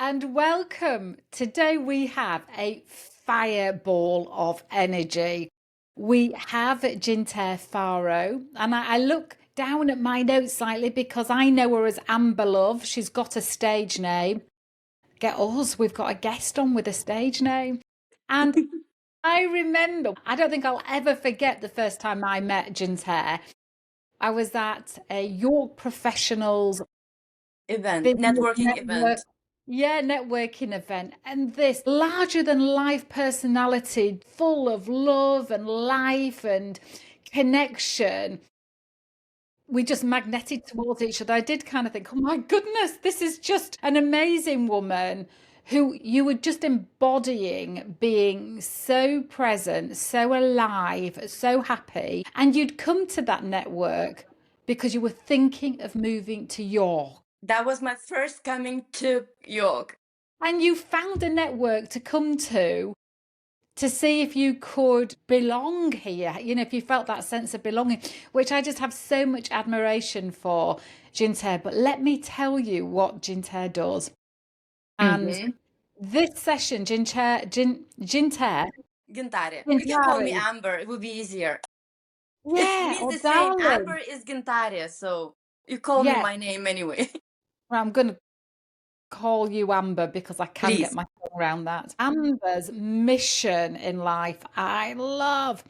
and welcome. Today we have a fireball of energy. We have Jinter Faro, and I look down at my notes slightly because I know her as Amber Love. She's got a stage name. Get us, we've got a guest on with a stage name. And I remember, I don't think I'll ever forget the first time I met Jinter. I was at a York Professionals Event, business networking network, event. yeah, networking event. And this larger than life personality, full of love and life and connection, we just magneted towards each other. I did kind of think, oh my goodness, this is just an amazing woman who you were just embodying being so present, so alive, so happy. And you'd come to that network because you were thinking of moving to York. That was my first coming to York. And you found a network to come to see if you could belong here, if you felt that sense of belonging, which I just have so much admiration for Jinter. But let me tell you what Jinter does. And Mm-hmm. this session, Jinter, Gintare. You can call me Gintari, Amber. It would be easier. It yeah, means or the same. darling, Amber is Gintare, so you call me yeah. my name anyway. Well, I'm going to call you Amber because I can get Please. my tongue around that. Amber's mission in life, I love,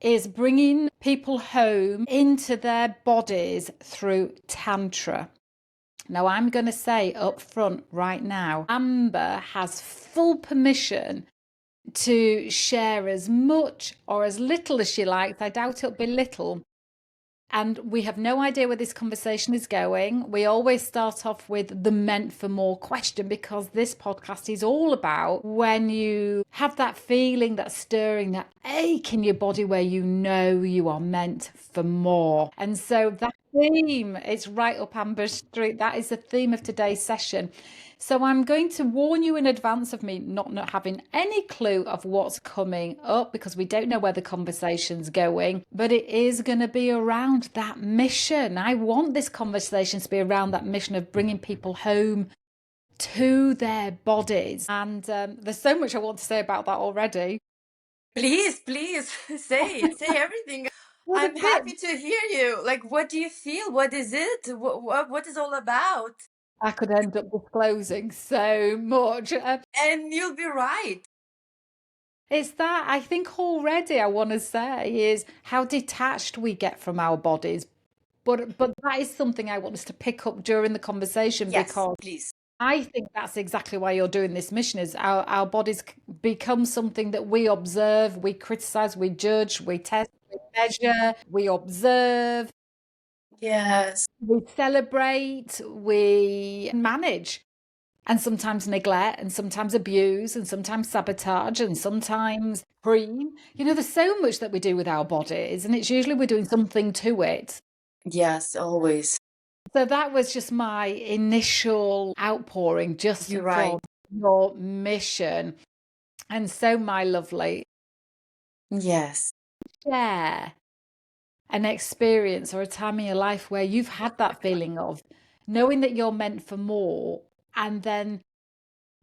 is bringing people home into their bodies through Tantra. Now, I'm going to say up front right now, Amber has full permission to share as much or as little as she likes. I doubt it'll be little. And we have no idea where this conversation is going. We always start off with the meant for more question because this podcast is all about when you have that feeling, that stirring, that ache in your body where you know you are meant for more. And so that theme, it's right up Amber Street. That is the theme of today's session. So I'm going to warn you in advance of me not having any clue of what's coming up because we don't know where the conversation's going, but it is going to be around that mission. I want this conversation to be around that mission of bringing people home to their bodies. And there's so much I want to say about that already. Please, please say it. Say everything. Well, the I'm bit happy to hear you. Like, what do you feel? What is it? What is all about? I could end up disclosing so much. And you'll be right. It's that I think already I want to say is how detached we get from our bodies. But that is something I want us to pick up during the conversation Yes, because please. I think that's exactly why you're doing this mission is our bodies become something that we observe, we criticize, we judge, we test, we measure, we observe, Yes. we celebrate, we manage. And sometimes neglect, and sometimes abuse, and sometimes sabotage, and sometimes cream. There's so much that we do with our bodies, and it's usually we're doing something to it. Yes, always. So that was just my initial outpouring just You're from right. your mission. And so, my lovely, Yes. share an experience or a time in your life where you've had that feeling of knowing that you're meant for more, and then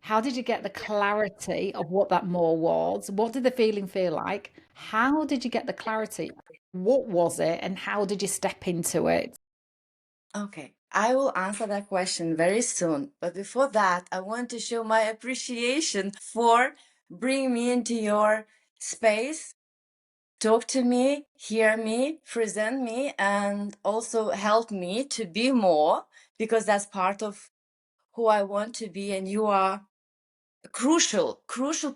how did you get the clarity of what that more was? What did the feeling feel like? How did you get the clarity? What was it? And how did you step into it? Okay, I will answer that question very soon. But before that, I want to show my appreciation for bringing me into your space, talk to me, hear me, present me, and also help me to be more, because that's part of who I want to be. And you are a crucial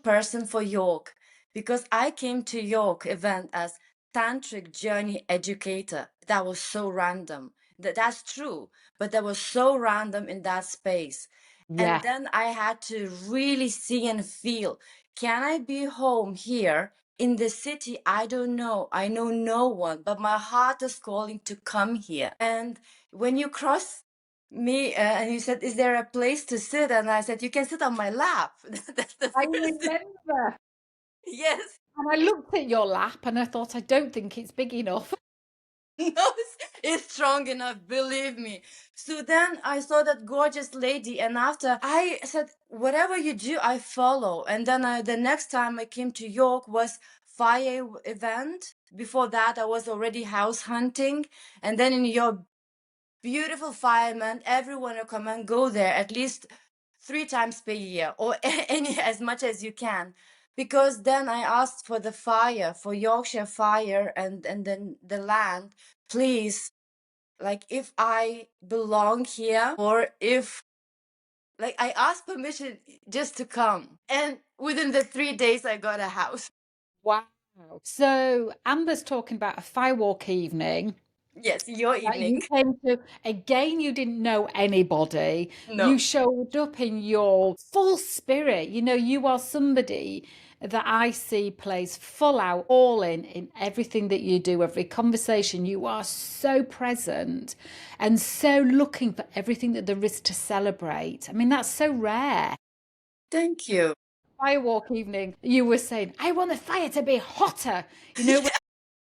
person for York, because I came to York event as Tantric Journey Educator. That was so random. That's true, but that was so random in that space. And Yeah. then I had to really see and feel, can I be home here in the city? I don't know. I know no one, but my heart is calling to come here. And when you cross me and you said, is there a place to sit? And I said, you can sit on my lap. That's the I first thing. remember. Yes. And I looked at your lap and I thought, I don't think it's big enough. No, it's strong enough, believe me. So then I saw that gorgeous lady, and after I said, whatever you do, I follow. And then the next time I came to York was fire event. Before that, I was already house hunting. And then in York, beautiful firemen, everyone will come and go there at least 3 times per year, or any as much as you can. Because then I asked for the fire, for Yorkshire fire, and then the land, please, like if I belong here, or if, like, I asked permission just to come. And within the 3 days, I got a house. Wow. So Amber's talking about a firewalk evening Yes, your that you evening. came to. Again, you didn't know anybody. You No. showed up in your full spirit. You know, you are somebody that I see plays full out, all in everything that you do, every conversation. You are so present and so looking for everything that there is to celebrate. I mean, that's so rare. Thank you. Firewalk evening, you were saying, I want the fire to be hotter, you know,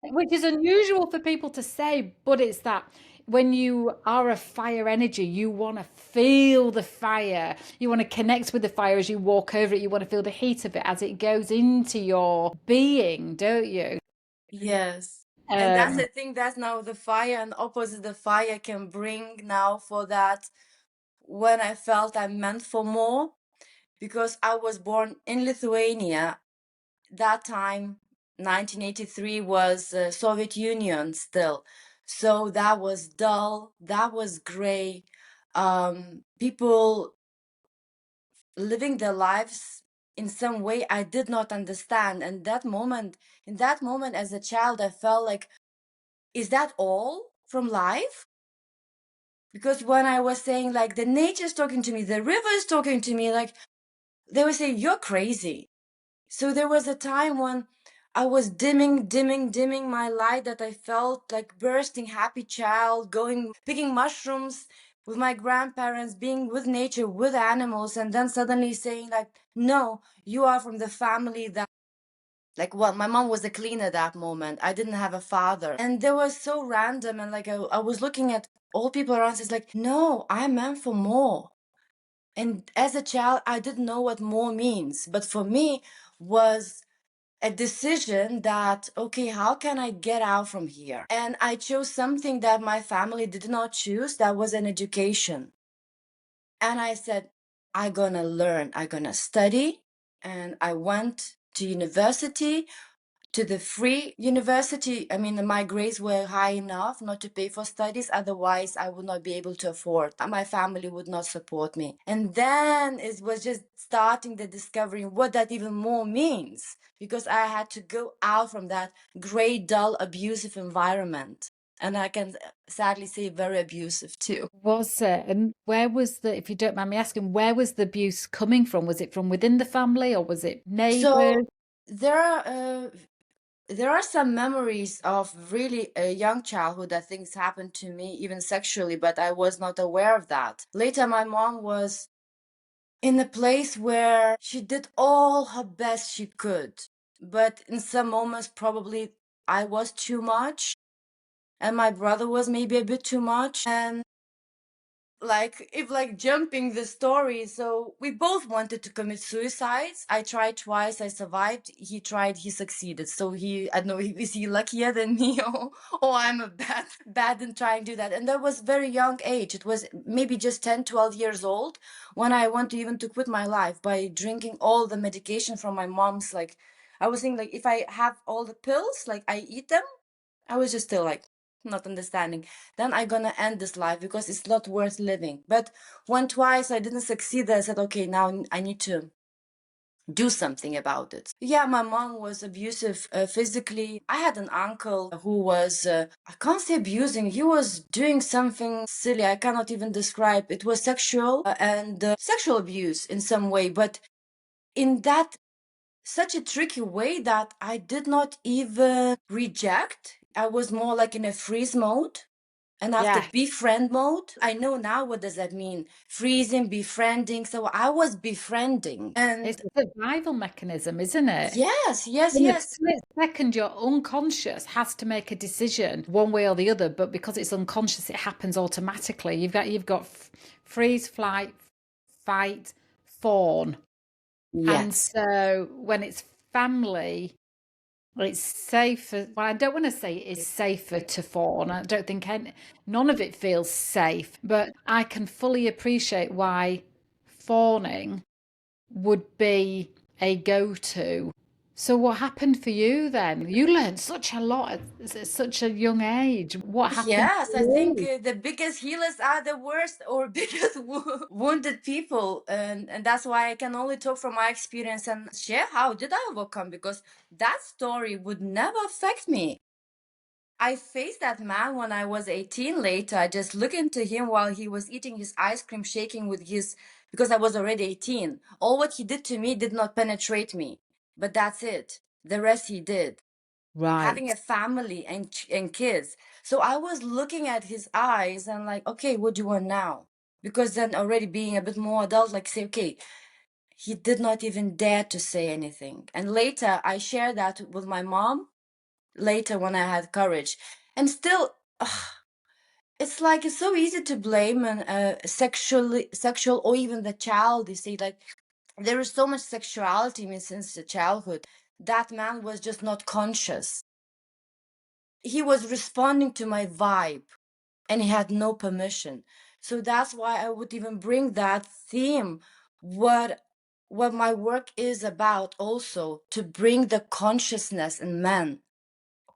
which is unusual for people to say, but it's that when you are a fire energy, you want to feel the fire. You want to connect with the fire as you walk over it. You want to feel the heat of it as it goes into your being, don't you? Yes. And that's Um, the thing, that's now the fire and opposite the fire can bring now for that, when I felt I'm meant for more, because I was born in Lithuania. That time, 1983 was Soviet Union still. So that was dull, that was gray. People living their lives in some way I did not understand. And in that moment as a child, I felt like, is that all from life? Because when I was saying, like, the nature's talking to me, the river is talking to me, like, they would say, you're crazy. So there was a time when I was dimming my light, that I felt like bursting happy child, going, picking mushrooms with my grandparents, being with nature, with animals, and then suddenly saying, like, no, you are from the family that, like, well, my mom was a cleaner that moment. I didn't have a father. And they were so random. And like, I was looking at all people around, it's like, no, I'm meant for more. And as a child, I didn't know what more means. But for me, was a decision that, okay, how can I get out from here? And I chose something that my family did not choose, that was an education. And I said, I'm gonna learn, I'm gonna study. And I went to university, to the free university. I mean, my grades were high enough not to pay for studies. Otherwise, I would not be able to afford. My family would not support me. And then it was just starting the discovering what that even more means, because I had to go out from that gray, dull, abusive environment. And I can sadly say very abusive too. was it? And where was the, if you don't mind me asking, where was the abuse coming from? Was it from within the family or was it So neighbors? there are there are some memories of really a young childhood that things happened to me, even sexually, but I was not aware of that. Later, my mom was in a place where she did all her best she could, but in some moments, probably I was too much, and my brother was maybe a bit too much. And like, if like jumping the story, so we both wanted to commit suicides. I tried twice, I survived. He tried, he succeeded. So he, I don't know, is he luckier than me, or I'm a bad in trying to do that. And that was very young age. It was maybe just 10, 12 years old when I wanted even to quit my life by drinking all the medication from my mom's. Like, I was thinking, like, if I have all the pills, like I eat them, I was just still like not understanding. Then I'm gonna end this life because it's not worth living. But when twice I didn't succeed, I said, okay, now I need to do something about it. Yeah, my mom was abusive physically. I had an uncle who was, I can't say abusing, he was doing something silly. I cannot even describe. It was sexual and sexual abuse in some way, but in that such a tricky way that I did not even reject. I was more like in a freeze mode. And after Yeah. befriend mode, I know now what does that mean. Freezing, befriending. So I was befriending. It's And a survival mechanism, isn't it? yes, yes, In a yes. split second, your unconscious has to make a decision one way or the other, but because it's unconscious, it happens automatically. You've got freeze, flight, fight, fawn. And Yes. so when it's family, it's safer. Well, I don't want to say it's safer to fawn. I don't think none of it feels safe, but I can fully appreciate why fawning would be a go-to. So what happened for you then? You learned such a lot at such a young age. What happened for Yes, I think you? the biggest healers are the worst or biggest wounded people, and that's why I can only talk from my experience and share how did I overcome, because that story would never affect me. I faced that man when I was 18 later. I just looked into him while he was eating his ice cream, shaking with his, because I was already 18. All what he did to me did not penetrate me, but that's it. The rest he did. Having Right. a family and kids. So I was looking at his eyes and like, okay, what do you want now? Because then already being a bit more adult, like say, okay, he did not even dare to say anything. And later I shared that with my mom, later when I had courage. And still, it's like it's so easy to blame an sexual or even the child. You see, like there is so much sexuality in me since the childhood. That man was just not conscious. He was responding to my vibe and he had no permission. So that's why I would even bring that theme. What my work is about also, to bring the consciousness in men,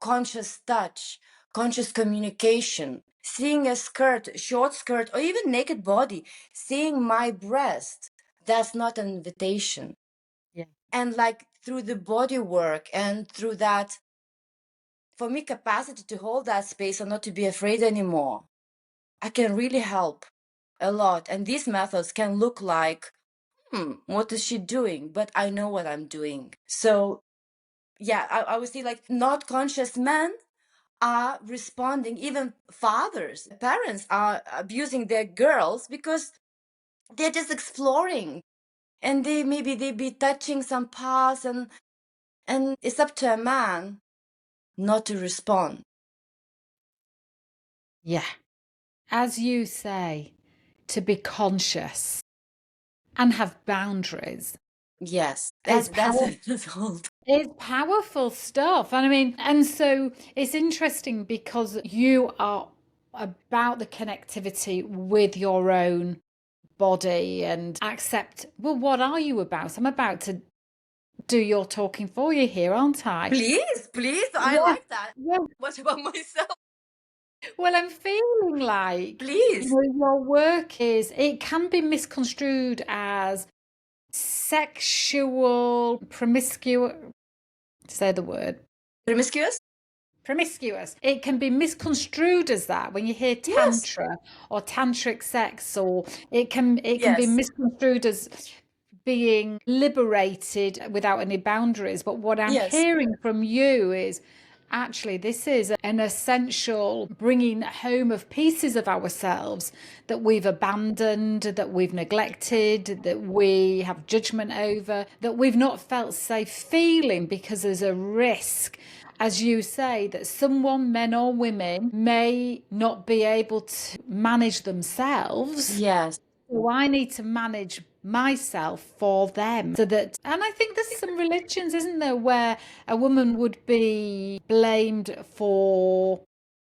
conscious touch, conscious communication, seeing a skirt, short skirt, or even naked body, seeing my breast, that's not an invitation. Yeah. And like through the body work and through that, for me, capacity to hold that space and not to be afraid anymore, I can really help a lot. And these methods can look like, what is she doing? But I know what I'm doing. So yeah, I would say like not conscious men are responding, even fathers, parents are abusing their girls because they're just exploring, and they be touching some parts, and it's up to a man not to respond. Yeah. As you say, to be conscious and have boundaries Yes, is that's powerful. a result. It's powerful stuff. And I mean, and so it's interesting because you are about the connectivity with your own body and accept, well, what are you about? I'm about to do your talking for you here, aren't I? Please, please, I Yeah. like that. Yeah. What about myself? Well, I'm feeling like, Please. your work it can be misconstrued as sexual promiscuous, say the word. Promiscuous? Promiscuous. It can be misconstrued as that when you hear Yes. tantra or tantric sex, or it can be Yes. misconstrued as being liberated without any boundaries. But what I'm Yes. hearing from you is actually this is an essential bringing home of pieces of ourselves that we've abandoned, that we've neglected, that we have judgment over, that we've not felt safe feeling because there's a risk, as you say, that someone, men or women, may not be able to manage themselves. Yes. So I need to manage myself for them. So that, and I think there's some religions, isn't there, where a woman would be blamed for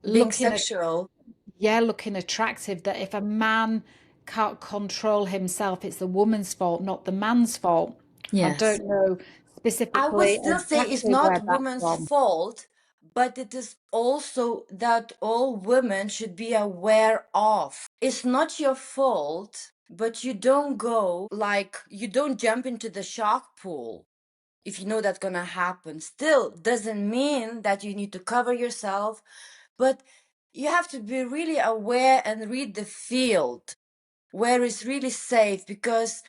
Being looking at, sexual. yeah, looking attractive, that if a man can't control himself, it's the woman's fault, not the man's fault. I Yes. don't know I would specifically still say it's exactly not where that's women's from. fault, but it is also that all women should be aware of. It's not your fault, but you don't go like you don't jump into the shark pool if you know that's gonna happen. Still doesn't mean that you need to cover yourself, but you have to be really aware and read the field where it's really safe, because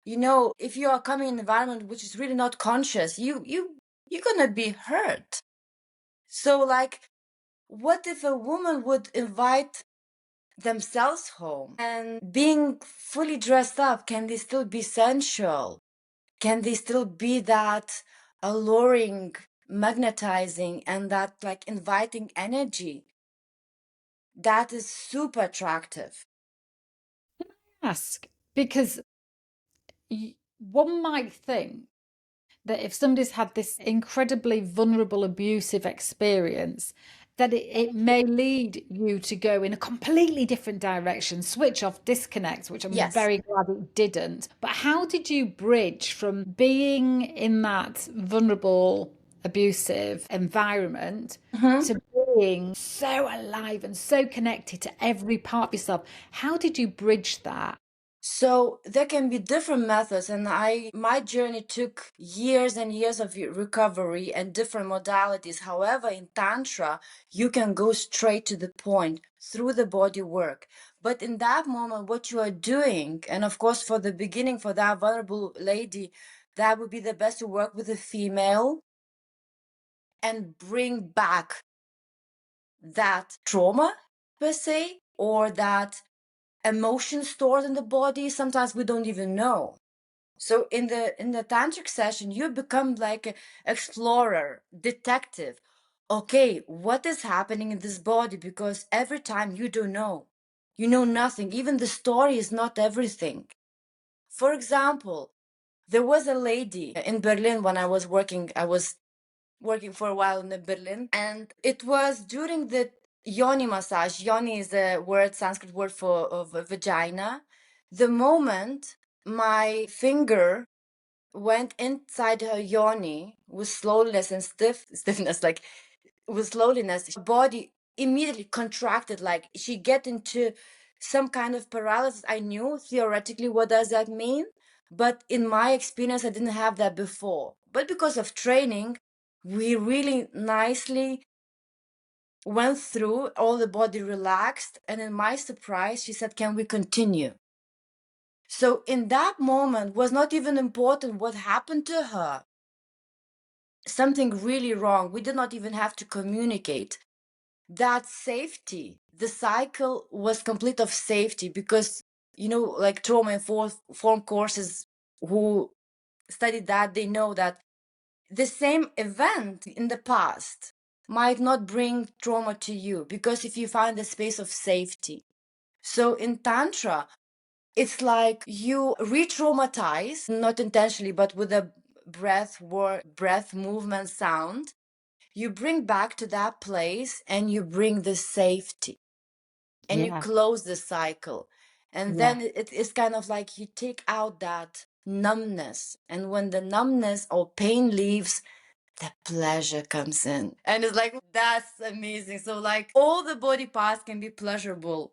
if you are coming in an environment which is really not conscious, you're gonna be hurt. So like, what if a woman would invite themselves home. And being fully dressed up, can they still be sensual? Can they still be that alluring, magnetizing, and that like inviting energy that is super attractive? Ask because one might think that if somebody's had this incredibly vulnerable, abusive experience, that it may lead you to go in a completely different direction, switch off, disconnect, which I'm Yes. very glad it didn't. But how did you bridge from being in that vulnerable, abusive environment Mhm. to being so alive and so connected to every part of yourself? How did you bridge that? So there can be different methods, and my journey took years and years of recovery and different modalities. However, in Tantra, you can go straight to the point through the body work. But in that moment, what you are doing, and of course, for the beginning, for that vulnerable lady, that would be the best to work with a female and bring back that trauma, per se, or that emotion stored in the body. Sometimes we don't even know. So in the tantric session, you become like an explorer, detective. Okay, what is happening in this body? Because every time you don't know, you know nothing. Even the story is not everything. For example, there was a lady in Berlin when I was working for a while in Berlin, and it was during the yoni massage. Yoni is a word, Sanskrit word for of a vagina. The moment my finger went inside her yoni with slowness and stiffness, like with slowness, her body immediately contracted, like she get into some kind of paralysis. I knew theoretically what does that mean, but in my experience, I didn't have that before. But because of training, we really nicely went through, all the body relaxed, and in my surprise, she said, "Can we continue?" So in that moment was not even important what happened to her. Something really wrong. We did not even have to communicate. That safety, the cycle was complete of safety, because, you know, like trauma informed courses, who studied that, they know that the same event in the past might not bring trauma to you, because if you find a space of safety. So in Tantra, it's like you re-traumatize, not intentionally, but with a breath movement sound. You bring back to that place and you bring the safety and you Yeah, close the cycle. And yeah. then it's kind of like you take out that numbness. And when the numbness or pain leaves, the pleasure comes in. And it's like, that's amazing. So like all the body parts can be pleasurable,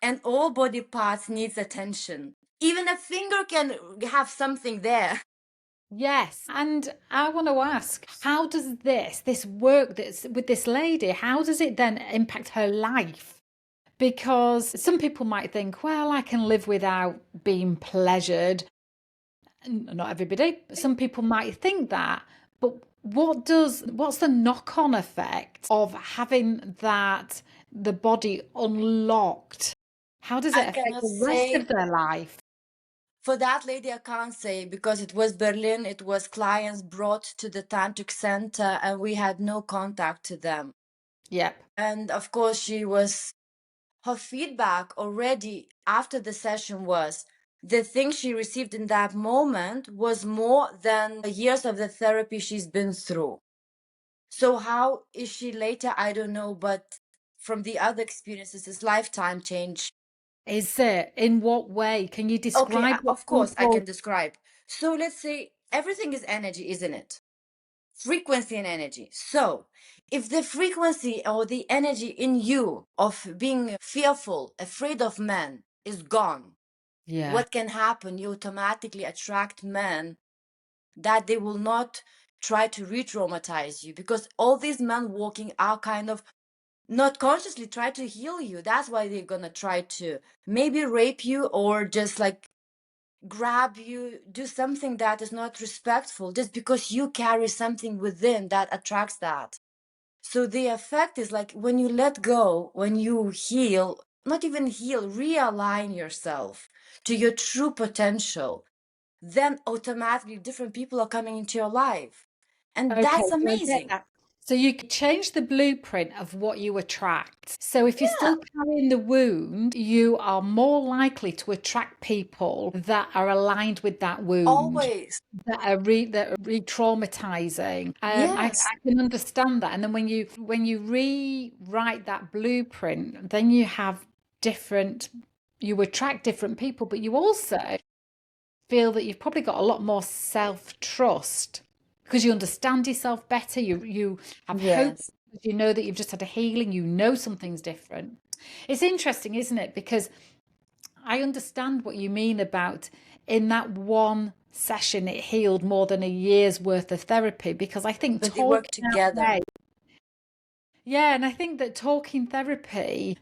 and all body parts needs attention. Even a finger can have something there. Yes. And I want to ask, how does this work that's with this lady, how does it then impact her life? Because some people might think, well, I can live without being pleasured. Not everybody. Some people might think that. But what's the knock-on effect of having the body unlocked? How does it I affect cannot the rest say of their life? for that lady, I can't say, because it was Berlin. It was clients brought to the tantric center and we had no contact to them. Yep. And of course, her feedback already after the session was the thing she received in that moment was more than the years of the therapy she's been through. So how is she later? I don't know, but from the other experiences, it's lifetime change. Is it? In what way? Can you Okay, describe what of course I people? can describe. So let's say everything is energy, isn't it? Frequency and energy. So if the frequency or the energy in you of being fearful, afraid of men is gone, Yeah. what can happen? You automatically attract men that they will not try to re-traumatize you, because all these men walking are kind of not consciously try to heal you. That's why they're gonna try to maybe rape you, or just like grab you, do something that is not respectful, just because you carry something within that attracts that. So the effect is like when you let go, when you heal, not even heal, realign yourself to your true potential, then automatically different people are coming into your life. And Okay, that's so I get amazing. that. So you can change the blueprint of what you attract. So if you're Yeah, still carrying the wound, you are more likely to attract people that are aligned with that wound, always. that are re-traumatizing. Yes. I can understand that. And then when you rewrite that blueprint, then you have different, you attract different people, but you also feel that you've probably got a lot more self-trust because you understand yourself better. You have hope. Yes. You know that you've just had a healing. You know something's different. It's interesting, isn't it? Because I understand what you mean about in that one session, it healed more than a year's worth of therapy because I think But they work talking out together. loud, yeah, and I think that talking therapy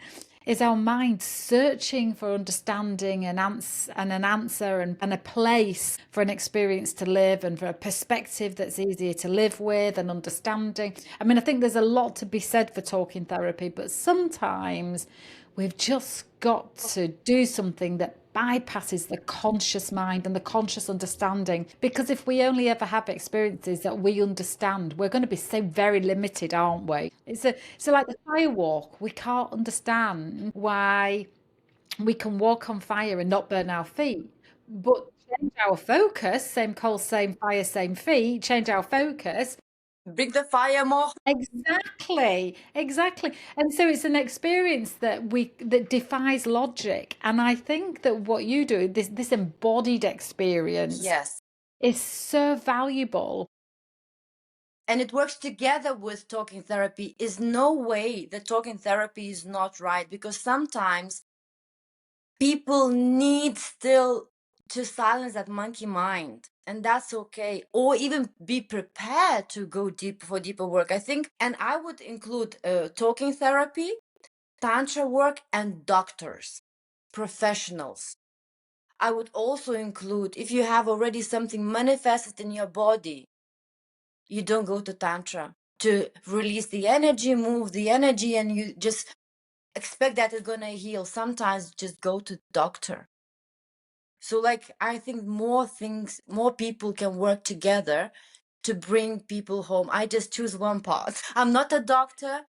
is our mind searching for understanding and an answer and a place for an experience to live and for a perspective that's easier to live with and understanding. I mean, I think there's a lot to be said for talking therapy, but sometimes we've just got to do something that bypasses the conscious mind and the conscious understanding. Because if we only ever have experiences that we understand, we're going to be so very limited, aren't we? So like the fire walk, we can't understand why we can walk on fire and not burn our feet. But change our focus, same coal, same fire, same feet, change our focus. Bring the fire more. Exactly, exactly. And so it's an experience that defies logic. And I think that what you do, this embodied experience, Yes. is so valuable. And it works together with talking therapy. Is no way that talking therapy is not right, because sometimes people need still to silence that monkey mind, and that's okay, or even be prepared to go deep for deeper work, I think. And I would include talking therapy, tantra work, and doctors, professionals. I would also include, if you have already something manifested in your body, you don't go to tantra to release the energy, move the energy, and you just expect that it's gonna heal. Sometimes just go to doctor. So like, I think more people can work together to bring people home. I just choose one part. I'm not a doctor.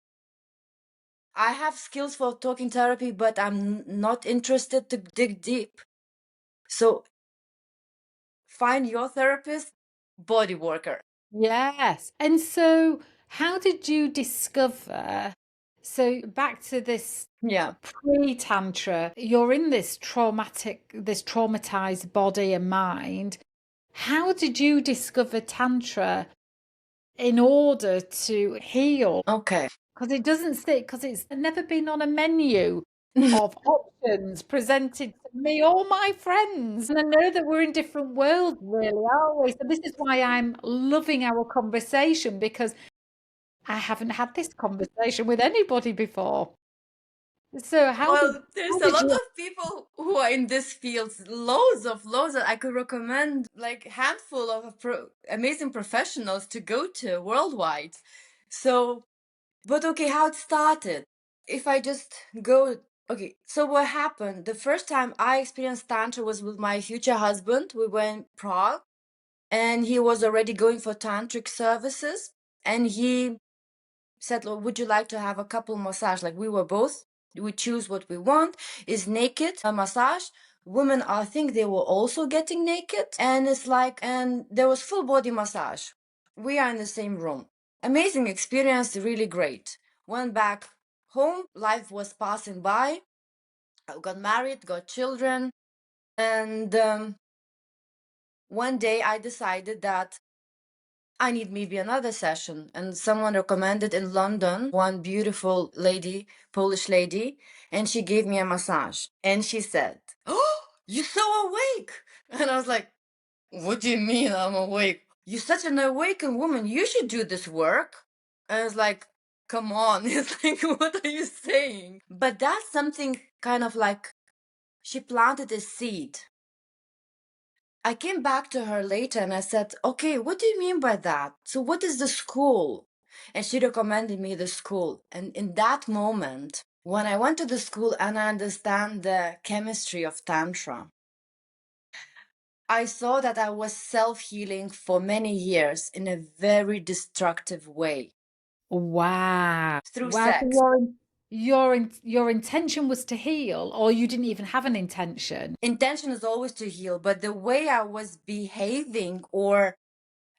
I have skills for talking therapy, but I'm not interested to dig deep. So find your therapist, body worker. Yes. And so how did you discover? So back to this Yeah. pre-tantra, you're in this traumatized body and mind. How did you discover tantra in order to heal? Okay. Because it doesn't stick, because it's never been on a menu of options presented to me or my friends. And I know that we're in different worlds, really, aren't we? So this is why I'm loving our conversation, because I haven't had this conversation with anybody before. So Well, there's how a did lot you? of people who are in this field, loads. I could recommend like handful of amazing professionals to go to worldwide. So, but okay, how it started. If I just go, okay, so what happened? The first time I experienced Tantra was with my future husband. We were in Prague, and he was already going for tantric services. And he said, "Well, would you like to have a couple massage?" Like, we were both, we choose what we want. Is naked a massage. Women, I think they were also getting naked. And it's like, and there was full body massage. We are in the same room. Amazing experience, really great. Went back home, life was passing by. I got married, got children. And one day I decided that I need maybe another session. And someone recommended in London, one beautiful lady, Polish lady, and she gave me a massage. And she said, "Oh, you're so awake." And I was like, "What do you mean I'm awake? You're such an awakened woman. You should do this work." And I was like, "Come on." It's like, what are you saying? But that's something kind of like, she planted a seed. I came back to her later and I said, "Okay, what do you mean by that? So what is the school?" And she recommended me the school. And in that moment, When I went to the school and I understand the chemistry of Tantra, I saw that I was self-healing for many years in a very destructive way Wow. through Wow. So sex. your intention was to heal, or you didn't even have an intention? Intention is always to heal, but the way I was behaving, or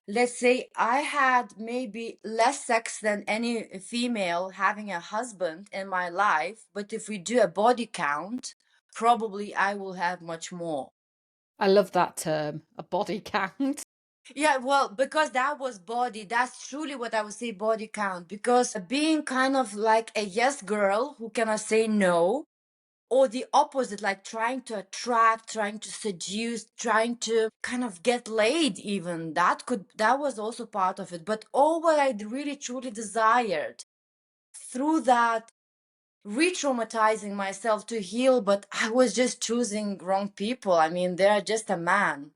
let's say I had maybe less sex than any female having a husband in my life, but if we do a body count, probably I will have much more. I love that term, a body count. Yeah, well, because that was body, that's truly what I would say body count. Because being kind of like a yes girl who cannot say no, or the opposite, like trying to attract, trying to seduce, trying to kind of get laid, even that was also part of it. But all what I really truly desired through that re-traumatizing myself to heal, but I was just choosing wrong people. I mean, they're just a man.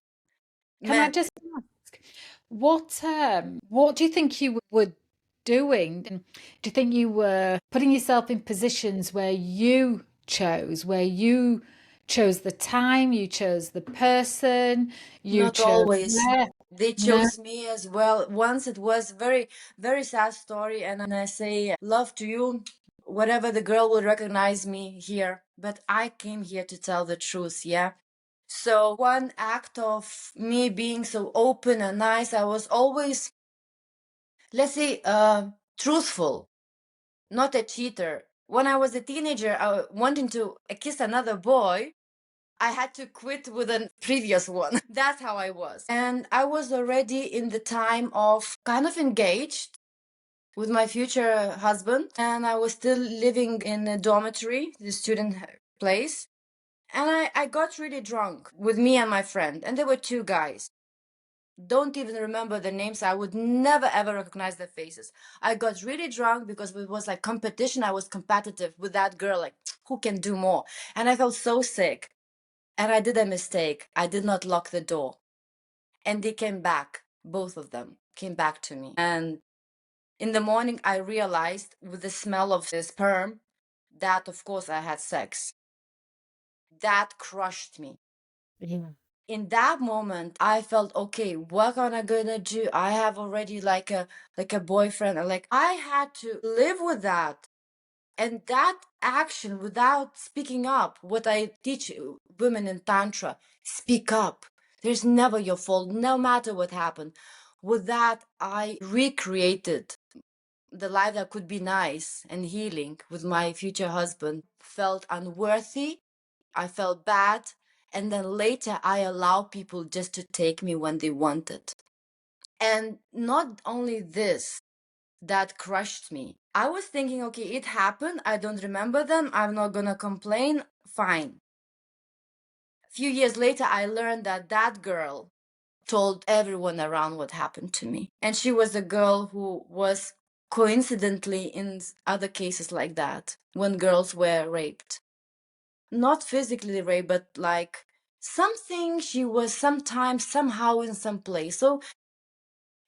Can I Man, just ask, what do you think you were doing? And do you think you were putting yourself in positions where you chose the time, you chose the person, you not chose always. where? They No. chose me as well. Once it was very, very sad story, and I say love to you, whatever the girl will recognize me here. But I came here to tell the truth, yeah. So one act of me being so open and nice, I was always, let's say, truthful, not a cheater. When I was a teenager, wanting to kiss another boy, I had to quit with a previous one. That's how I was. And I was already in the time of kind of engaged with my future husband. And I was still living in a dormitory, the student place. And I got really drunk with me and my friend. And there were two guys. Don't even remember their names. I would never ever recognize their faces. I got really drunk because it was like competition. I was competitive with that girl, like who can do more. And I felt so sick. And I did a mistake. I did not lock the door. And they came back. Both of them came back to me. And in the morning, I realized with the smell of the sperm that, of course, I had sex. That crushed me. Yeah. In that moment, I felt, okay, what am I gonna do? I have already like a boyfriend. And like I had to live with that. And that action without speaking up, what I teach women in Tantra, speak up. There's never your fault, no matter what happened. With that, I recreated the life that could be nice and healing with my future husband. Felt unworthy, I felt bad. And then later, I allow people just to take me when they wanted. And not only this, that crushed me. I was thinking, okay, it happened. I don't remember them. I'm not gonna complain. Fine. A few years later, I learned that that girl told everyone around what happened to me. And she was a girl who was coincidentally in other cases like that when girls were raped. Not physically raped, but like something she was sometimes, somehow in some place. So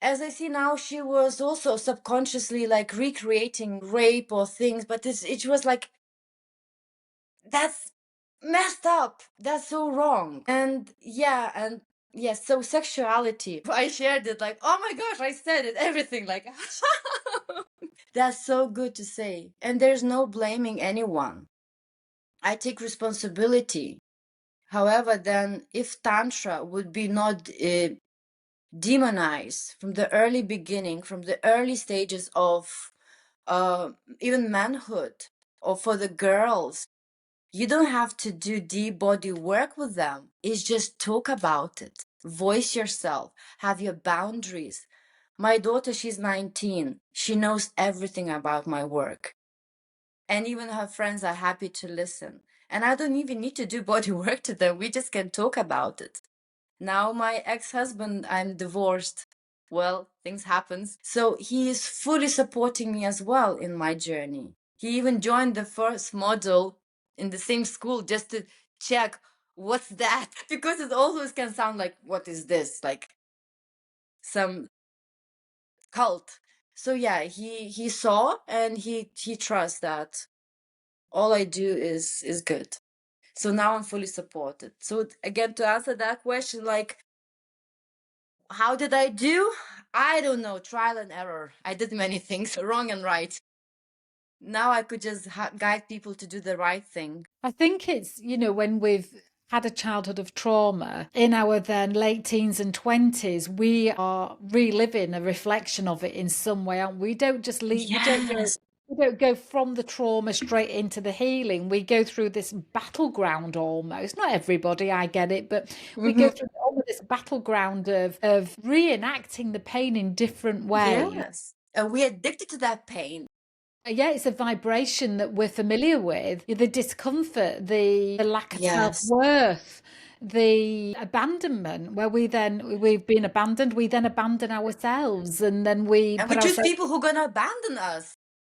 as I see now, she was also subconsciously like recreating rape or things, but it was like, that's messed up. That's so wrong. And yeah, and yes, so sexuality. I shared it like, oh my gosh, I said it, everything like, that's so good to say. And there's no blaming anyone. I take responsibility. However, then if Tantra would be not demonized from the early beginning, from the early stages of even manhood, or for the girls, you don't have to do deep body work with them. It's just talk about it, voice yourself, have your boundaries. My daughter, she's 19. She knows everything about my work. And even her friends are happy to listen. And I don't even need to do body work to them. We just can talk about it. Now my ex-husband, I'm divorced. Well, things happens. So he is fully supporting me as well in my journey. He even joined the first module in the same school just to check what's that? Because it always can sound like, what is this? Like some cult. So yeah, he saw and he trusts that all I do is good. So now I'm fully supported. So again, to answer that question, like, how did I do? I don't know, trial and error. I did many things wrong and right. Now I could just guide people to do the right thing. I think it's, when we've had a childhood of trauma in our then late teens and 20s, we are reliving a reflection of it in some way. And we don't just leave, Yes. we don't go from the trauma straight into the healing. We go through this battleground almost. Not everybody, I get it, but we go Hmm. through almost this battleground of reenacting the pain in different ways. Yes. And we're addicted to that pain. Yeah, it's a vibration that we're familiar with. The discomfort, the lack of Yes. self-worth, the abandonment, where we've been abandoned, we then abandon ourselves and then we And we put choose ourselves. people who are gonna abandon us.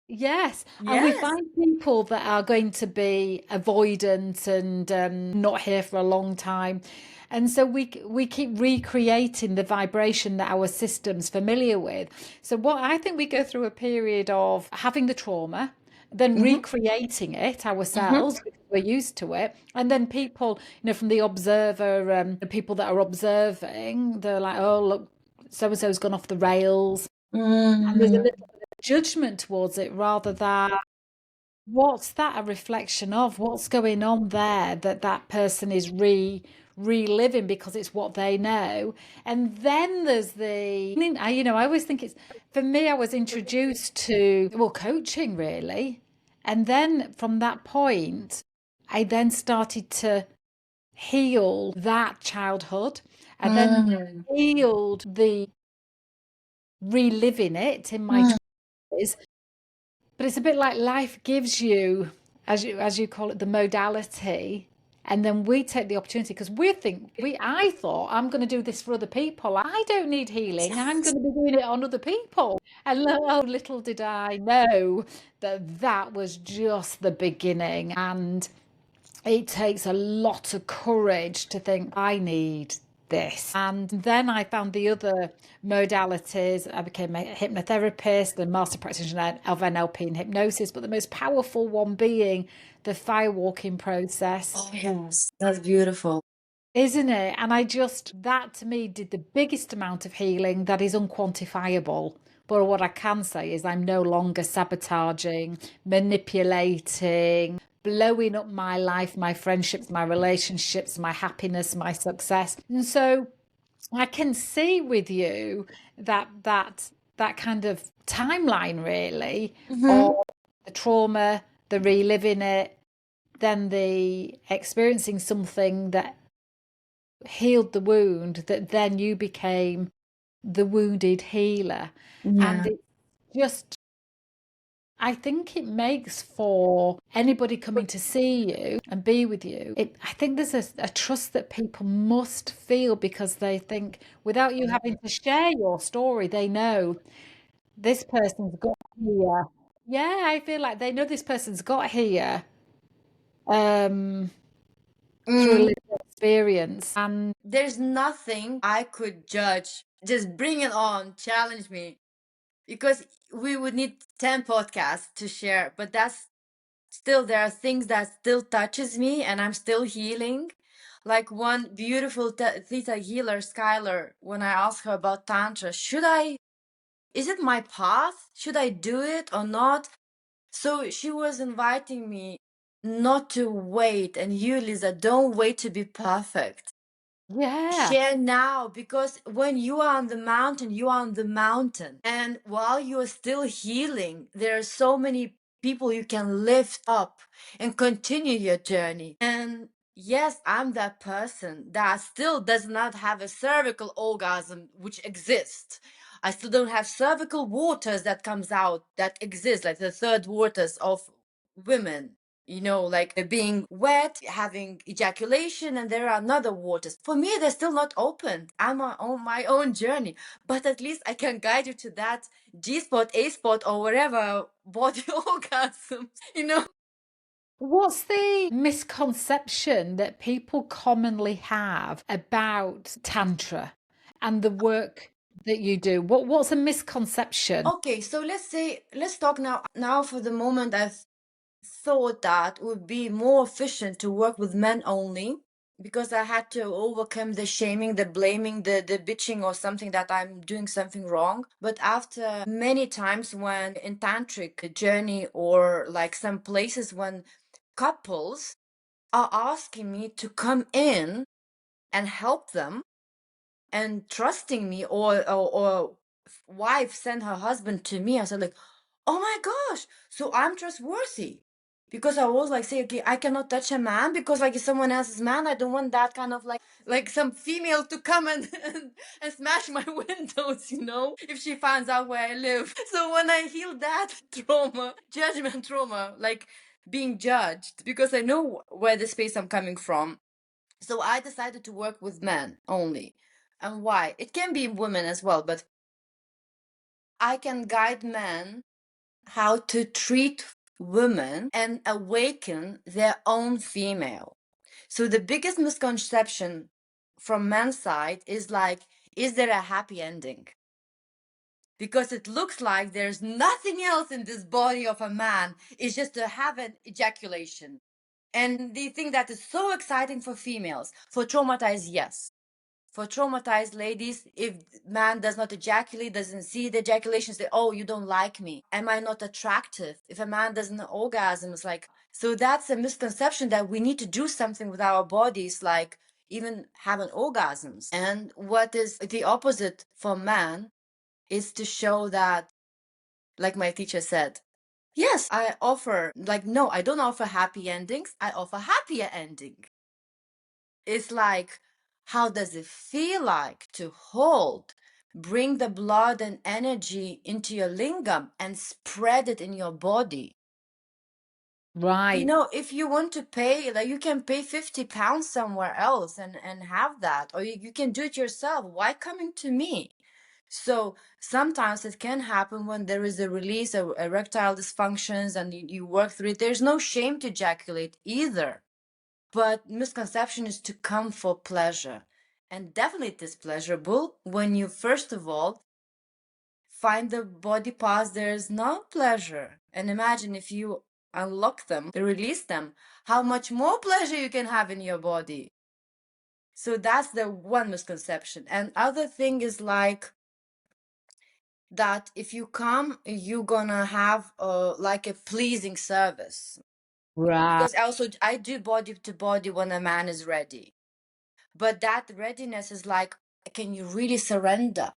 Yes, and we Yes. find people that are going to be avoidant and not here for a long time. And so we keep recreating the vibration that our system's familiar with. So what I think we go through a period of having the trauma, then Hmm. recreating it Hmm. ourselves because we're used to it, and then people, from the observer, the people that are observing, they're like, oh look, so and so's gone off the rails, and there's a Mm. little bit of judgment towards it rather than what's that a reflection of? What's going on there that that person is reliving because it's what they know. And then there's I always think it's, for me, I was introduced to, well, coaching really. And then from that point, I then started to heal that childhood. I then Mm. healed the reliving it in my Mm. 20s. But it's a bit like life gives you, as you call it, the modality, and then we take the opportunity because I thought I'm going to do this for other people. I don't need healing. I'm Yes. going to be doing it on other people. And little did I know that that was just the beginning. And it takes a lot of courage to think, I need this. And then I found the other modalities. I became a hypnotherapist, the master practitioner of NLP and hypnosis, but the most powerful one being the firewalking process. Oh, yes. That's beautiful. Isn't it? And that to me did the biggest amount of healing that is unquantifiable. But what I can say is I'm no longer sabotaging, manipulating, blowing up my life, my friendships, my relationships, my happiness, my success. And so I can see with you that kind of timeline really of Hmm. the trauma, the reliving it, then the experiencing something that healed the wound, that then you became the wounded healer. And Yeah. it just, I think it makes for anybody coming to see you and be with you. I think there's a trust that people must feel because they think without you having to share your story, they know this person's got here. Yeah, I feel like they know this person's got here um, through a Mm. lived experience. And There's nothing I could judge. Just bring it on, challenge me. Because we would need 10 podcasts to share, but that's still, there are things that still touches me and I'm still healing. Like one beautiful theta healer, Skylar, when I asked her about Tantra, is it my path? Should I do it or not? So she was inviting me not to wait. And you, Lisa, don't wait to be perfect. yeah, Share now, because when you are on the mountain, you are on the mountain. And while you are still healing, there are so many people you can lift up and continue your journey. And yes, I'm that person that still does not have a cervical orgasm, which exists. I still don't have cervical waters that comes out that exist, like the third waters of women, like being wet, having ejaculation, and there are another waters. For me, they're still not opened. I'm on my own journey, but at least I can guide you to that G spot, A spot, or whatever body orgasm, what's the misconception that people commonly have about Tantra and the work that you do? What's a misconception? Okay, so let's talk now for the moment. thought that it would be more efficient to work with men only, because I had to overcome the shaming, the blaming, the bitching or something that I'm doing something wrong. But after many times when in tantric journey or like some places when couples are asking me to come in and help them and trusting me, or wife send her husband to me, I said like, oh my gosh, so I'm trustworthy. Because I was like, say, okay, I cannot touch a man because like it's someone else's man. I don't want that kind of like some female to come and and smash my windows, if she finds out where I live. So when I healed that trauma, judgment trauma, like being judged, because I know where the space I'm coming from. So I decided to work with men only. And why? It can be women as well, but I can guide men how to treat women and awaken their own female. So the biggest misconception from men's side is like, is there a happy ending? Because it looks like there's nothing else in this body of a man. It's just to have an ejaculation. And they think that is so exciting for females. For traumatized, yes. For traumatized ladies, if man does not ejaculate, doesn't see the ejaculation, say, oh, you don't like me. Am I not attractive? If a man doesn't orgasm, it's like, so that's a misconception that we need to do something with our bodies, like even having orgasms. And what is the opposite for man is to show that, like my teacher said, yes, I offer, like, no, I don't offer happy endings. I offer happier ending. It's like, how does it feel like to hold, bring the blood and energy into your lingam and spread it in your body? Right. If you want to pay, like you can pay 50 pounds somewhere else and have that, or you can do it yourself. Why coming to me? So sometimes it can happen when there is a release of erectile dysfunctions and you work through it. There's no shame to ejaculate either. But misconception is to come for pleasure. And definitely it is pleasurable when you, first of all, find the body parts there's no pleasure. And imagine if you unlock them, release them, how much more pleasure you can have in your body. So that's the one misconception. And other thing is like that if you come, you're gonna have like a pleasing service. Right. Because also I do body to body when a man is ready. But that readiness is like, can you really surrender?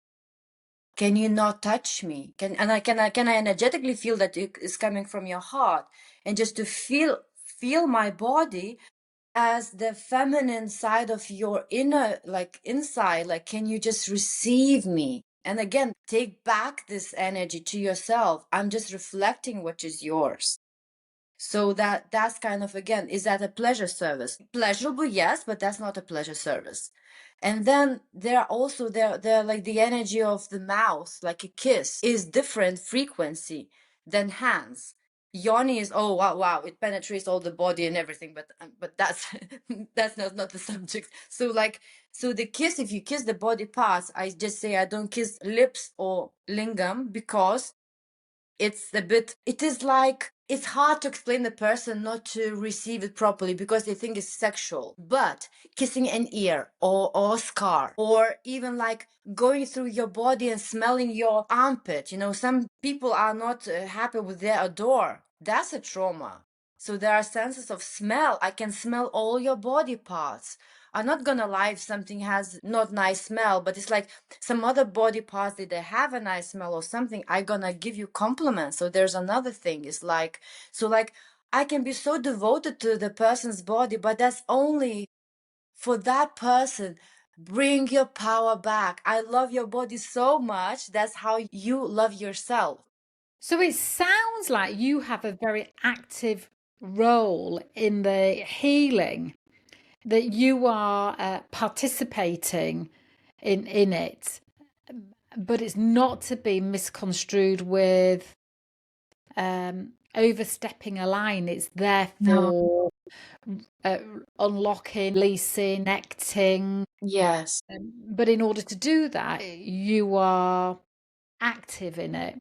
Can you not touch me? Can I energetically feel that it is coming from your heart? And just to feel my body as the feminine side of your inner, like inside, like, can you just receive me? And again, take back this energy to yourself. I'm just reflecting what is yours. So that's kind of, again, is that a pleasure service? Pleasurable, yes, but that's not a pleasure service. And then there are also there like the energy of the mouth, like a kiss, is different frequency than hands. Yoni is, oh wow, wow, it penetrates all the body and everything, but that's that's not the subject. So like, so the kiss, if you kiss the body parts, I just say I don't kiss lips or lingam because it is like, it's hard to explain the person not to receive it properly because they think it's sexual. But kissing an ear or scar, or even like going through your body and smelling your armpit, some people are not happy with their odor. That's a trauma. So there are senses of smell. I can smell all your body parts. I'm not gonna lie if something has not nice smell, but it's like some other body parts that they have a nice smell or something, I gonna give you compliments. So there's another thing. It's like, so like, I can be so devoted to the person's body, but that's only for that person. Bring your power back. I love your body so much. That's how you love yourself. So it sounds like you have a very active role in the healing, that you are participating in it, but it's not to be misconstrued with overstepping a line. It's No. therefore unlocking, releasing, connecting. Yes. But in order to do that, you are active in it.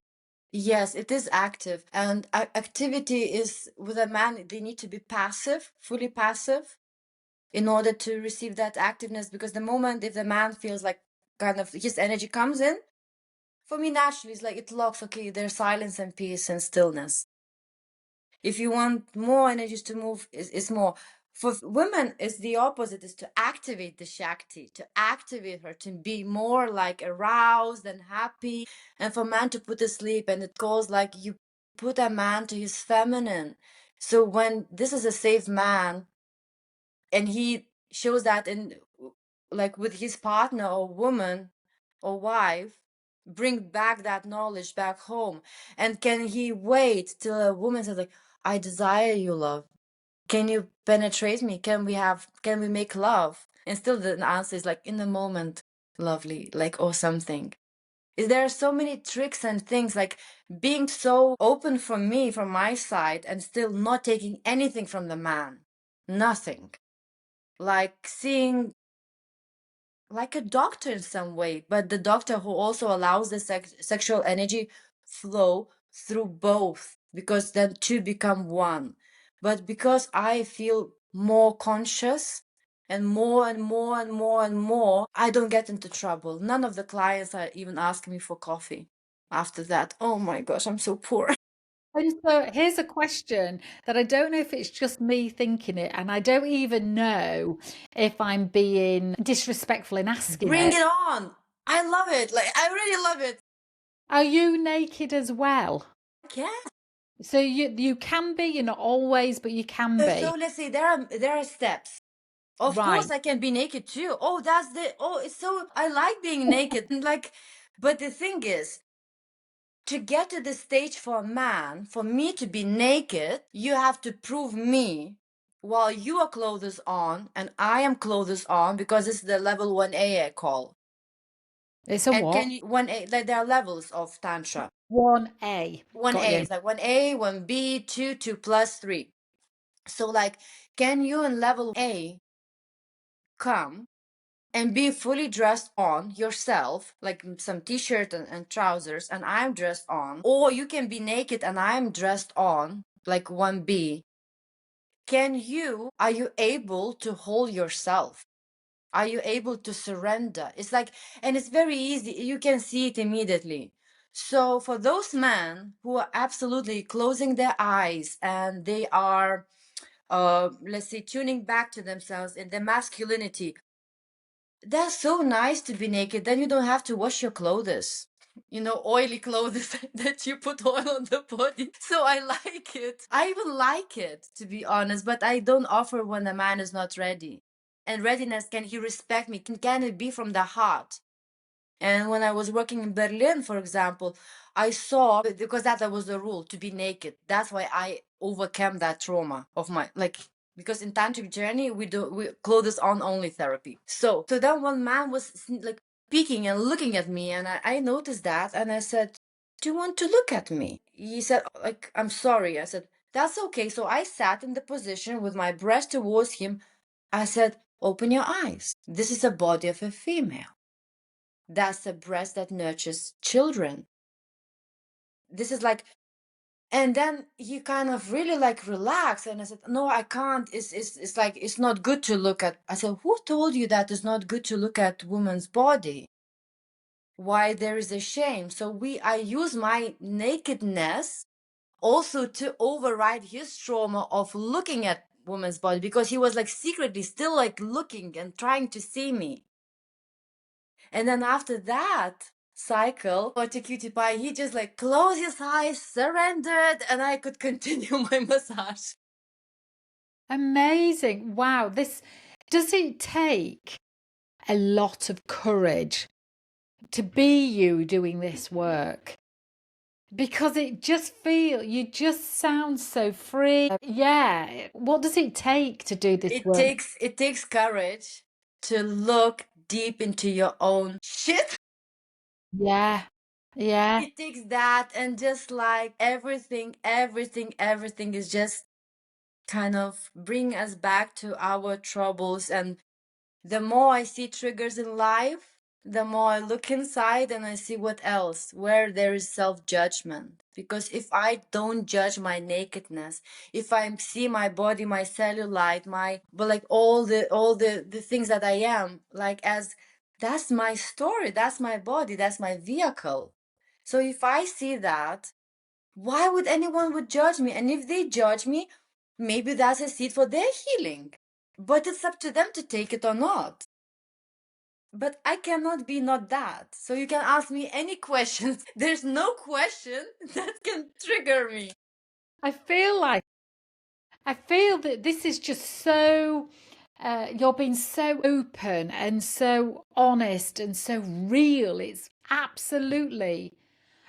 Yes, it is active. And activity is with a man, they need to be passive, fully passive, in order to receive that activeness. Because the moment if the man feels like kind of his energy comes in, for me, naturally, it's like it locks, okay, there's silence and peace and stillness. If you want more energies to move, is more. For women, it's the opposite, is to activate the Shakti, to activate her, to be more like aroused and happy. And for man to put to sleep, and it goes like you put a man to his feminine. So when this is a safe man, and he shows that in like with his partner or woman or wife, bring back that knowledge back home. And can he wait till a woman says like, I desire you, love, can you penetrate me, can we make love? And still the answer is like, in the moment, lovely, like, or something. Is there are so many tricks and things, like being so open from me, from my side, and still not taking anything from the man, nothing, like seeing like a doctor in some way, but the doctor who also allows the sexual energy flow through both, because then two become one. But because I feel more conscious and more and more and more and more, I don't get into trouble. None of the clients are even asking me for coffee after that. Oh my gosh, I'm so poor. And so here's a question that I don't know if it's just me thinking it, and I don't even know if I'm being disrespectful in asking Bring it. it on. I love it. Like, I really love it. Are you naked as well? Yeah. So you can be, you're not always, but you can So be. let's say there are steps. Of Right. course, I can be naked too. Oh, it's so, I like being naked. Like, but the thing is, to get to the stage for a man, for me to be naked, you have to prove me while you are clothes on and I am clothes on, because it's the level 1A I call. It's a And what? can you, 1A, like there are levels of Tantra. 1A. Got 1A you. is like 1A, 1B, 2, 2 plus 3. So, like, can you in level A come and be fully dressed on yourself, like some t-shirt and trousers, and I'm dressed on, or you can be naked and I'm dressed on, like 1B. Are you able to hold yourself? Are you able to surrender? It's like, and it's very easy. You can see it immediately. So for those men who are absolutely closing their eyes and they are, let's say, tuning back to themselves in their masculinity, that's so nice to be naked. Then you don't have to wash your clothes. Oily clothes that you put oil on the body. So I like it. I even like it, to be honest, but I don't offer when a man is not ready. And readiness, can he respect me? Can it be from the heart? And when I was working in Berlin, for example, I saw, because that was the rule, to be naked. That's why I overcame that trauma of my, like, because in Tantric Journey, we clothes on only therapy. So then one man was like peeking and looking at me, and I noticed that, and I said, do you want to look at me? He said, like, I'm sorry. I said, that's okay. So I sat in the position with my breast towards him. I said, open your eyes. This is a body of a female. That's the breast that nurtures children. This is like, and then he kind of really like relaxed, and I said, no, I can't. It's like, it's not good to look at. I said, who told you that it's not good to look at woman's body? Why there is a shame? So I use my nakedness also to override his trauma of looking at woman's body, because he was like secretly still like looking and trying to see me. And then after that cycle, or to cutie pie, he just like closed his eyes, surrendered, and I could continue my massage. Amazing. Wow. Does it take a lot of courage to be you doing this work? Because you just sound so free. Yeah. What does it take to do this work? It takes courage to look deep into your own shit. Yeah. Yeah. It takes that, and just like everything is just kind of bring us back to our troubles. And the more I see triggers in life, the more I look inside and I see what else, where there is self-judgment. Because if I don't judge my nakedness, if I see my body, my cellulite, but like all the things that I am, like as that's my story, that's my body, that's my vehicle. So if I see that, why would anyone would judge me? And if they judge me, maybe that's a seed for their healing. But it's up to them to take it or not. But I cannot be not that. So you can ask me any questions. There's no question that can trigger me. I feel that this is just so, you're being so open and so honest and so real. It's absolutely,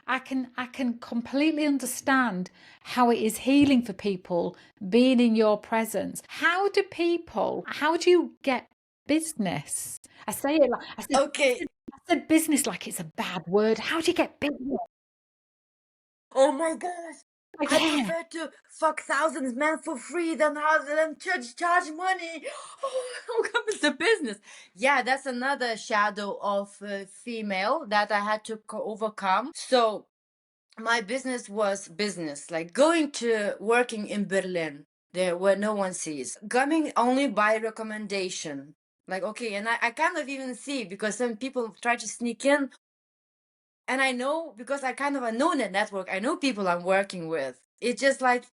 I can completely understand how it is healing for people being in your presence. How do you get business? I say it like, Okay. I said business like it's a bad word. How do you get business? Oh my gosh. Like, I yeah. prefer to fuck thousands men for free than charge money. Oh, how come it's a business? Yeah, that's another shadow of female that I had to overcome. So my business was business, like going to working in Berlin, there where no one sees, coming only by recommendation. Like, okay, and I kind of even see because some people try to sneak in, and I know because I kind of know the network, I know people I'm working with. It's just like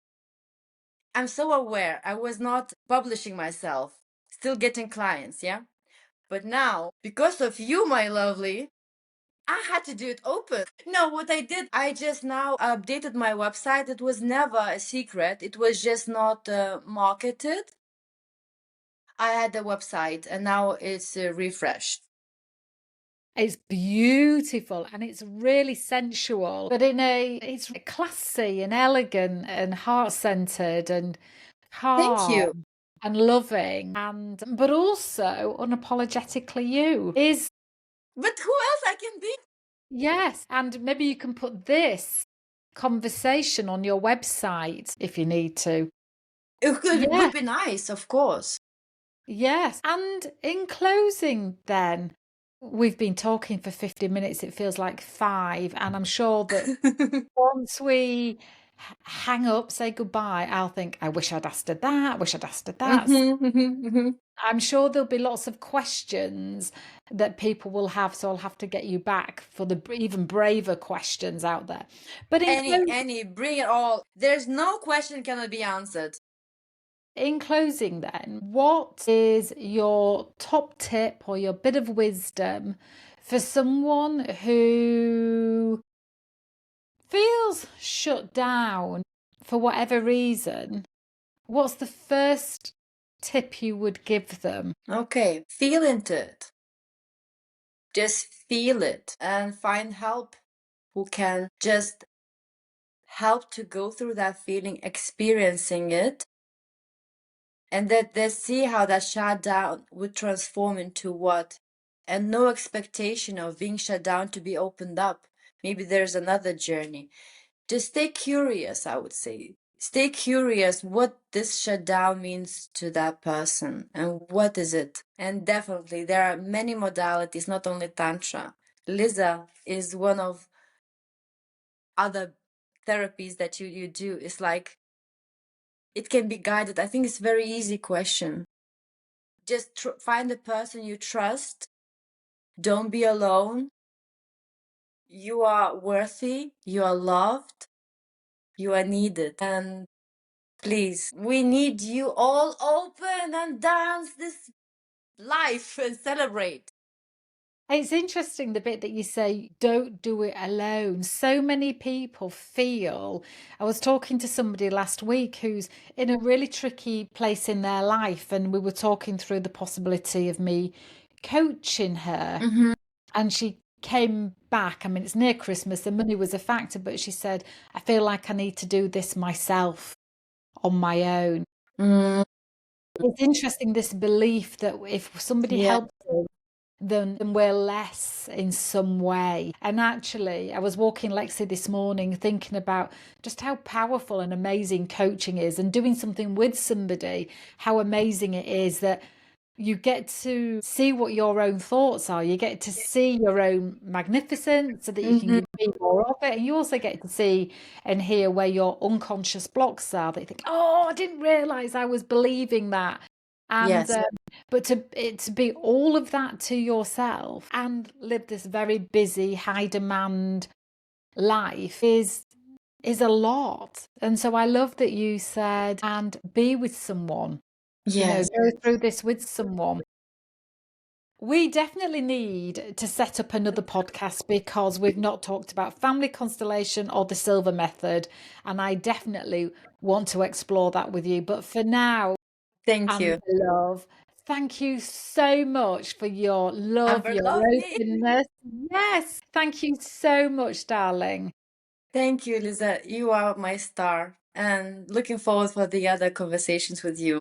I'm so aware. I was not publishing myself, still getting clients, yeah? But now, because of you, my lovely, I had to do it open. No, what I did, I just now updated my website. It was never a secret. It was just not marketed. I had a website and now it's refreshed. It's beautiful and it's really sensual, but it's classy and elegant and heart-centered and Thank you. calm and loving, and but also unapologetically you is. But who else I can be? Yes, and maybe you can put this conversation on your website if you need to. It would Yeah, be nice, of course. yes. And in closing, then, we've been talking for 50 minutes, it feels like five, and I'm sure that once we hang up, say goodbye, I'll think, I wish I'd asked her that, I wish I'd asked her that. I'm sure there'll be lots of questions that people will have, so I'll have to get you back for the even braver questions out there. But Bring it all. There's no question cannot be answered. in closing, then, what is your top tip or your bit of wisdom for someone who feels shut down for whatever reason? What's the first tip you would give them? Okay, feel into it. Just feel it and find help who can just help to go through that feeling, experiencing it, and that they see how that shutdown would transform into what, and no expectation of being shut down to be opened up. Maybe there's another journey. Just stay curious, I would say. Stay curious what this shutdown means to that person and what is it. And definitely, there are many modalities, not only Tantra. Lisa is one of other therapies that you do. It's like it can be guided. I think it's very easy question. Just find a person you trust. Don't be alone. You are worthy. You are loved. You are needed. And please, we need you all open and dance this life and celebrate. It's interesting the bit that you say, don't do it alone. So many people feel. I was talking to somebody last week who's in a really tricky place in their life, and we were talking through the possibility of me coaching her. Mm-hmm. And she came back. I mean, it's near Christmas, the money was a factor, but she said, I feel like I need to do this myself on my own. Mm, It's interesting, this belief that if somebody yeah. helps us, then we're less in some way. And actually, I was walking Lexi this morning thinking about just how powerful and amazing coaching is, and doing something with somebody, how amazing it is that you get to see what your own thoughts are. You get to see your own magnificence so that you can Mhm. be more of it. And you also get to see and hear where your unconscious blocks are that you think, oh, I didn't realize I was believing that. And Yes. but to be all of that to yourself and live this very busy, high demand life is a lot. And so I love that you said, and be with someone, Yes. go through this with someone. We definitely need to set up another podcast because we've not talked about family constellation or the silver method. And I definitely want to explore that with you. But for now, Thank and you. love, thank you so much for your love, Amber, your love me. openness. Yes, thank you so much, darling. Thank you, Lisa. You are my star. And looking forward for the other conversations with you.